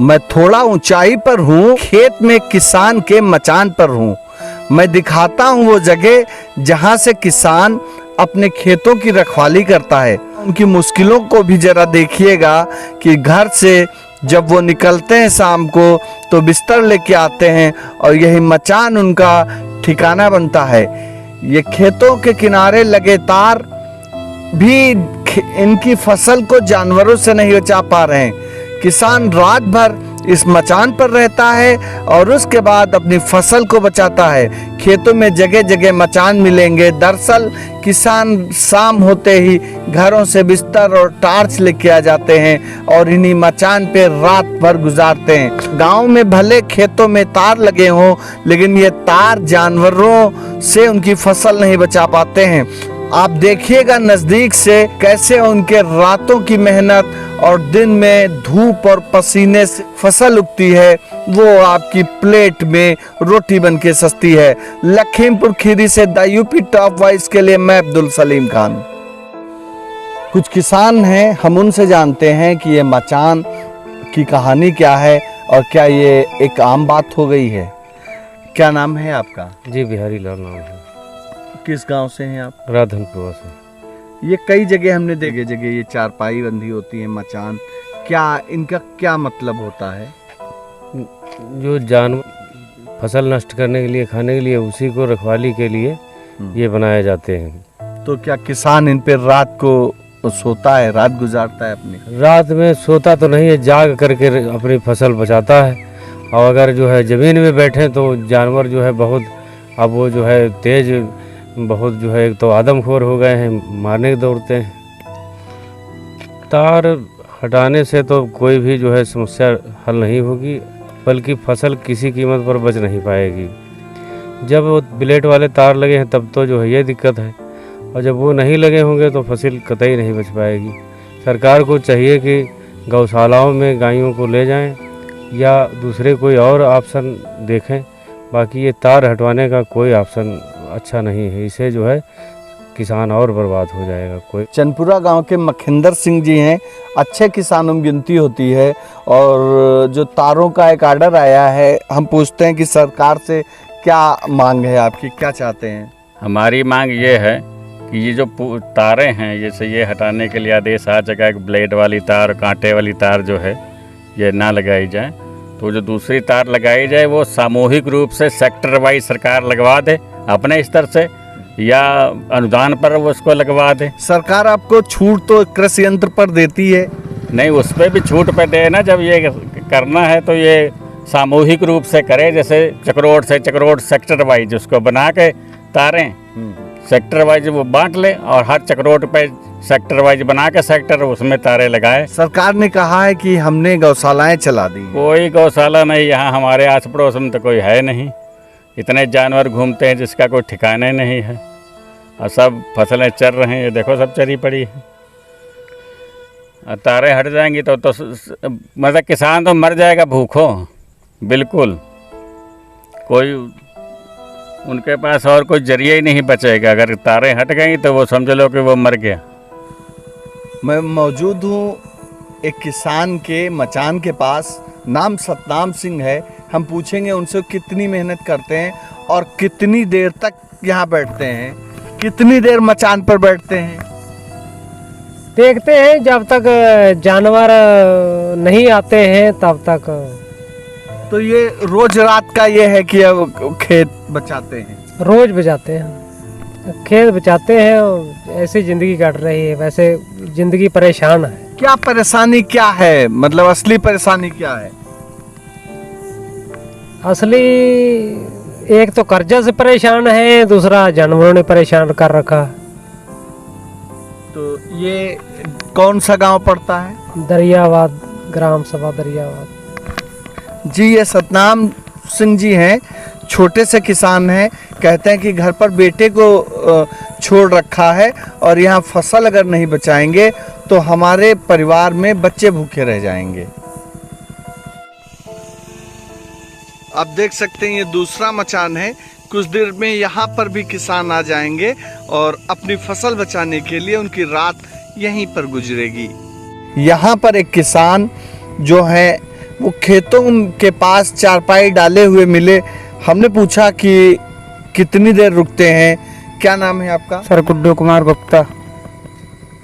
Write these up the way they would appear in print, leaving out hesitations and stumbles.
मैं थोड़ा ऊंचाई पर हूँ, खेत में किसान के मचान पर हूँ। मैं दिखाता हूँ वो जगह जहाँ से किसान अपने खेतों की रखवाली करता है। उनकी मुश्किलों को भी जरा देखिएगा कि घर से जब वो निकलते हैं शाम को तो बिस्तर लेके आते हैं और यही मचान उनका ठिकाना बनता है। ये खेतों के किनारे लगे तार भी इनकी फसल को जानवरों से नहीं बचा पा रहे हैं। किसान रात भर इस मचान पर रहता है और उसके बाद अपनी फसल को बचाता है। खेतों में जगह जगह मचान मिलेंगे। दरअसल किसान शाम होते ही घरों से बिस्तर और टार्च लेके आ जाते हैं और इन्हीं मचान पे रात भर गुजारते हैं। गांव में भले खेतों में तार लगे हों, लेकिन ये तार जानवरों से उनकी फसल नहीं बचा पाते हैं। आप देखिएगा नजदीक से कैसे उनके रातों की मेहनत और दिन में धूप और पसीने से फसल उगती है, वो आपकी प्लेट में रोटी बनके सस्ती है। लखीमपुर खीरी से द यूपी टॉप वॉइस के लिए मैं अब्दुल सलीम खान। कुछ किसान हैं, हम उनसे जानते हैं कि ये मचान की कहानी क्या है और क्या ये एक आम बात हो गई है। क्या नाम है आपका? जी बिहारी लाल नाम है। किस गांव से हैं आप? राधनपुर से। ये कई जगह हमने देखे, जगह ये चारपाई बंधी होती है मचान, क्या इनका क्या मतलब होता है? जो जानवर फसल नष्ट करने के लिए, खाने के लिए, उसी को रखवाली के लिए ये बनाए जाते हैं। तो क्या किसान इन पे रात को सोता है, रात गुजारता है अपनी? रात में सोता तो नहीं है, जाग करके अपनी फसल बचाता है। और अगर जो है ज़मीन में बैठे तो जानवर जो है बहुत, अब वो जो है तेज बहुत जो है, एक तो आदमखोर हो गए हैं, मारने के दौड़ते हैं। तार हटाने से तो कोई भी जो है समस्या हल नहीं होगी, बल्कि फसल किसी कीमत पर बच नहीं पाएगी। जब वो ब्लेड वाले तार लगे हैं तब तो जो है ये दिक्कत है, और जब वो नहीं लगे होंगे तो फसल कतई नहीं बच पाएगी। सरकार को चाहिए कि गौशालाओं में गायों को ले जाएं या दूसरे कोई और ऑप्शन देखें। बाकी ये तार हटवाने का कोई ऑप्शन अच्छा नहीं है, इसे जो है किसान और बर्बाद हो जाएगा। कोई चनपुरा गांव के मखिंदर सिंह जी हैं, अच्छे किसानों में गिनती होती है और जो तारों का एक आर्डर आया है, हम पूछते हैं कि सरकार से क्या मांग है आपकी, क्या चाहते हैं? हमारी मांग ये है कि ये जो तारें हैं, जैसे ये हटाने के लिए आदेश आ चुका है कि ब्लेड वाली तार, कांटे वाली तार जो है ये ना लगाई जाए, तो जो दूसरी तार लगाई जाए वो सामूहिक रूप से सेक्टर वाइज सरकार लगवा दे अपने स्तर से, या अनुदान पर वो उसको लगवा दे। सरकार आपको छूट तो कृषि यंत्र पर देती है? नहीं, उस पर भी छूट पे दे ना। जब ये करना है तो ये सामूहिक रूप से करे, जैसे चक्रोड से चक्रोड सेक्टर वाइज उसको बना के तारें सेक्टर वाइज वो बांट ले और हर चक्रोड पे सेक्टर वाइज बना के सेक्टर उसमें तारे लगाए। सरकार ने कहा है कि हमने गौशालाएं चला दी। कोई गौशाला नहीं यहाँ हमारे आस पड़ोस में तो कोई है नहीं। इतने जानवर घूमते हैं जिसका कोई ठिकाने नहीं है, और सब फसलें चर रहे हैं, ये देखो सब चरी पड़ी है। और तारे हट जाएंगी तो मतलब किसान तो मर जाएगा भूखों, बिल्कुल। कोई उनके पास और कोई जरिया ही नहीं बचेगा। अगर तारे हट गई तो वो समझ लो कि वो मर गया। मैं मौजूद हूँ एक किसान के मचान के पास, नाम सतनाम सिंह है। हम पूछेंगे उनसे कितनी मेहनत करते हैं और कितनी देर तक यहाँ बैठते हैं, कितनी देर मचान पर बैठते हैं। देखते हैं जब तक जानवर नहीं आते हैं तब तक। तो ये रोज रात का ये है कि अब खेत बचाते हैं? रोज बचाते हैं, खेत बचाते हैं और ऐसी जिंदगी कट रही है। वैसे जिंदगी परेशान है। क्या परेशानी क्या है, मतलब असली परेशानी क्या है? असली एक तो कर्जा से परेशान है, दूसरा जानवरों ने परेशान कर रखा। तो ये कौन सा गांव पड़ता है? दरियाबाद, ग्राम सभा दरियाबाद। जी, ये सतनाम सिंह जी हैं, छोटे से किसान हैं। कहते हैं कि घर पर बेटे को छोड़ रखा है और यहाँ फसल अगर नहीं बचाएंगे तो हमारे परिवार में बच्चे भूखे रह जाएंगे। आप देख सकते हैं ये दूसरा मचान है। कुछ देर में यहाँ पर भी किसान आ जाएंगे और अपनी फसल बचाने के लिए उनकी रात यहीं पर गुजरेगी। यहाँ पर एक किसान जो है वो खेतों के पास चारपाई डाले हुए मिले। हमने पूछा कि कितनी देर रुकते हैं। क्या नाम है आपका? सर गुड्डू कुमार गुप्ता।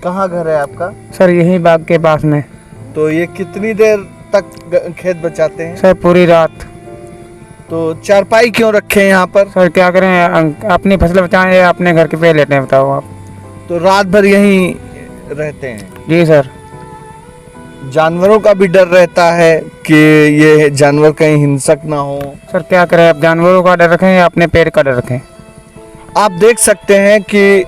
कहाँ घर है आपका? सर यही बाग के पास में। तो ये कितनी देर तक खेत बचाते हैं? सर पूरी रात। तो चारपाई क्यों रखे हैं यहाँ पर? सर क्या करें, अपनी फसल बचाएं या अपने घर के पे लेते हैं, बताओ आप। तो रात भर यहीं रहते हैं? जी सर। जानवरों का भी डर रहता है कि ये जानवर कहीं हिंसक ना हो। सर क्या करें, आप जानवरों का डर रखें या अपने पेड़ का डर रखें। आप देख सकते हैं कि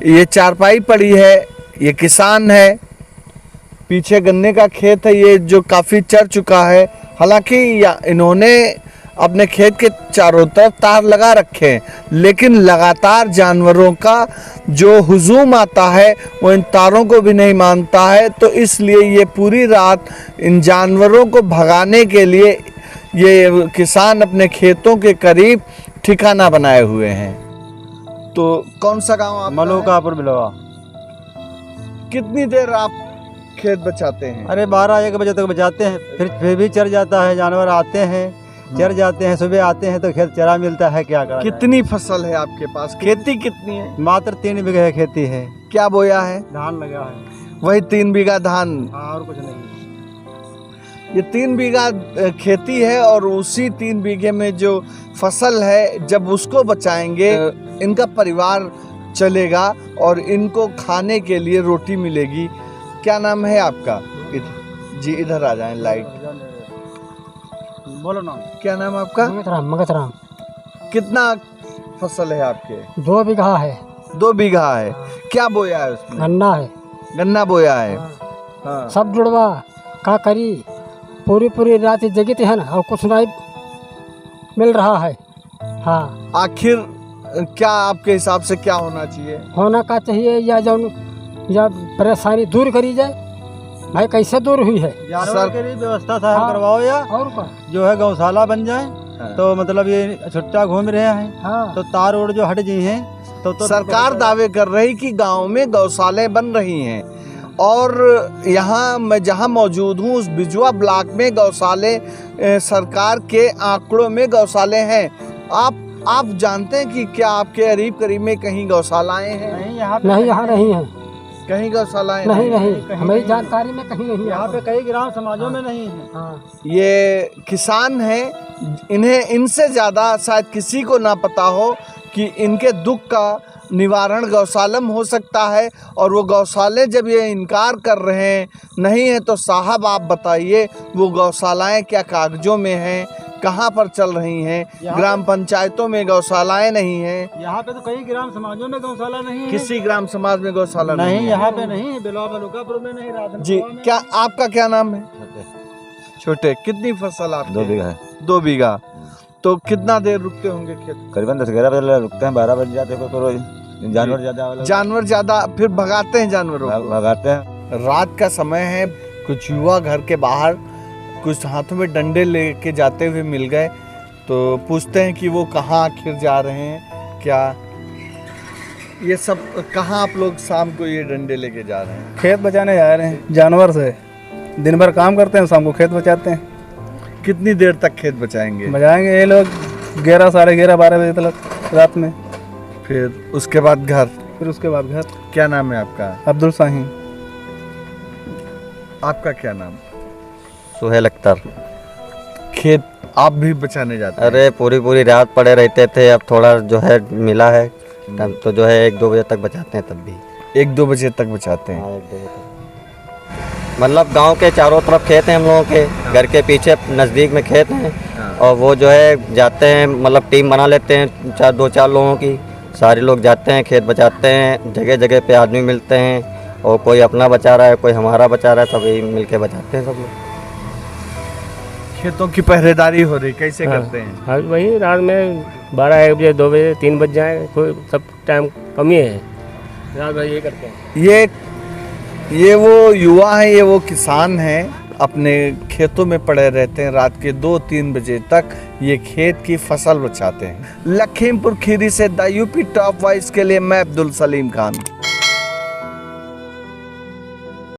ये चारपाई पड़ी है, ये किसान है, पीछे गन्ने का खेत है ये जो काफ़ी चढ़ चुका है। हालांकि इन्होंने अपने खेत के चारों तरफ तार लगा रखे हैं, लेकिन लगातार जानवरों का जो हुजूम आता है वो इन तारों को भी नहीं मानता है। तो इसलिए ये पूरी रात इन जानवरों को भगाने के लिए ये किसान अपने खेतों के करीब ठिकाना बनाए हुए हैं। तो कौन सा गांव आपका? मलूकापुर बिलवा। कितनी देर आप खेत बचाते हैं? अरे 12-1 बजे तक बचाते हैं, फिर भी चर जाता है, जानवर आते हैं चर जाते हैं, सुबह आते हैं तो खेत चरा मिलता है, क्या करें। कितनी फसल है आपके पास? खेती कितनी है? मात्र 3 बीघे खेती है। क्या बोया है? धान लगा है। वही 3 बीघा धान? हाँ, और कुछ नहीं। ये 3 बीघा खेती है और उसी 3 बीघे में जो फसल है जब उसको बचाएंगे इनका परिवार चलेगा और इनको खाने के लिए रोटी मिलेगी। क्या नाम है आपका? जी इधर आ जाएं, लाइट। बोलो ना। क्या नाम आपका? मगत राम। कितना फसल है आपके? 2 बीघा है। 2 बीघा है। क्या बोया है उसमें? गन्ना है। गन्ना बोया है। हाँ। सब जुड़वा का करी, पूरी रात जगत है ना, और कुछ नहीं मिल रहा है। हाँ, आखिर क्या आपके हिसाब से क्या होना चाहिए? होना का चाहिए या परेशानी दूर करी जाए। भाई कैसे दूर हुई है? जानवर के लिए व्यवस्था साहब हाँ। करवाओ, या और का जो है गौशाला बन जाए। हाँ। तो मतलब ये छुट्टा घूम रहे हैं, हाँ। तो तार उड़ जो हट गई हैं तो सरकार दावे कर रही कि गांव में गौशाले बन रही हैं और यहाँ मैं जहाँ मौजूद हूँ उस बिजुआ ब्लॉक में गौशाले सरकार के आंकड़ों में गौशाले हैं। आप जानते हैं कि क्या आपके करीब में कहीं गौशालाएं हैं? नहीं, यहाँ नहीं है। कहीं गौशालाएं नहीं हमारी जानकारी में कहीं नहीं। यहाँ पे कई ग्राम समाजों में नहीं है। हाँ। ये किसान हैं, इनसे ज़्यादा शायद किसी को ना पता हो कि इनके दुख का निवारण गौशाला में हो सकता है। और वो गौशाले जब ये इनकार कर रहे हैं नहीं है तो साहब आप बताइए वो गौशालाएं क्या कागजों में हैं, कहाँ पर चल रही हैं? ग्राम पंचायतों में गौशालाएं नहीं हैं। यहाँ पे तो कई ग्राम समाजों में गौशाला नहीं है। किसी ग्राम समाज में गौशाला नहीं, है। यहाँ पे नहीं, बिलवा मलूकापुर में नहीं, राधनपुर जी में। क्या आपका क्या नाम है? छोटे। कितनी फसल आप? 2 बीघा है। 2 बीघा। तो कितना देर रुकते होंगे खेत? करीबन 10-11 बजे रुकते हैं, 12 बजे जाते हैं। तो रोज जानवर ज्यादा फिर भगाते हैं जानवरों को? भगाते हैं। रात का समय है, कुछ युवा घर के बाहर कुछ हाथों में डंडे लेके जाते हुए मिल गए। तो पूछते हैं कि वो कहाँ आखिर जा रहे हैं, क्या ये सब कहाँ आप लोग शाम को ये डंडे लेके जा रहे हैं? खेत बचाने जा रहे हैं। जानवर से दिन भर काम करते हैं, शाम को खेत बचाते हैं। कितनी देर तक खेत बचाएंगे? बचाएंगे ये लोग 11, 11:30, 12 बजे तक रात में। फिर उसके बाद घर? फिर उसके बाद घर। क्या नाम है आपका? अब्दुल साहिन। आपका क्या नाम? सुहेल अख्तर। खेत आप भी बचाने जाते हैं? अरे पूरी रात पड़े रहते थे, अब थोड़ा जो है मिला है तो जो है 1-2 बजे तक बचाते हैं। तब भी 1-2 बजे तक बचाते हैं? 1-2 बजे तक। मतलब गांव के चारों तरफ खेत हैं हम लोगों के, घर के पीछे नज़दीक में खेत हैं। और वो जो है जाते हैं, मतलब टीम बना लेते हैं 2-4 लोगों की, सारे लोग जाते हैं खेत बचाते हैं। जगह जगह पे आदमी मिलते हैं और कोई अपना बचा रहा है, कोई हमारा बचा रहा है, सभी मिल के बचाते हैं सब लोग। खेतों की पहरेदारी हो रही कैसे करते हैं? हाँ, वही रात में 12-1 बजे, 2 बजे, 3 बज जाए, कोई सब टाइम कम ही है, रात भर ये करते हैं। ये वो युवा है, ये वो किसान हैं, अपने खेतों में पड़े रहते हैं। रात के 2-3 बजे तक ये खेत की फसल बचाते हैं। लखीमपुर खीरी से द यूपी टॉप वॉइस के लिए मैं अब्दुल सलीम खान।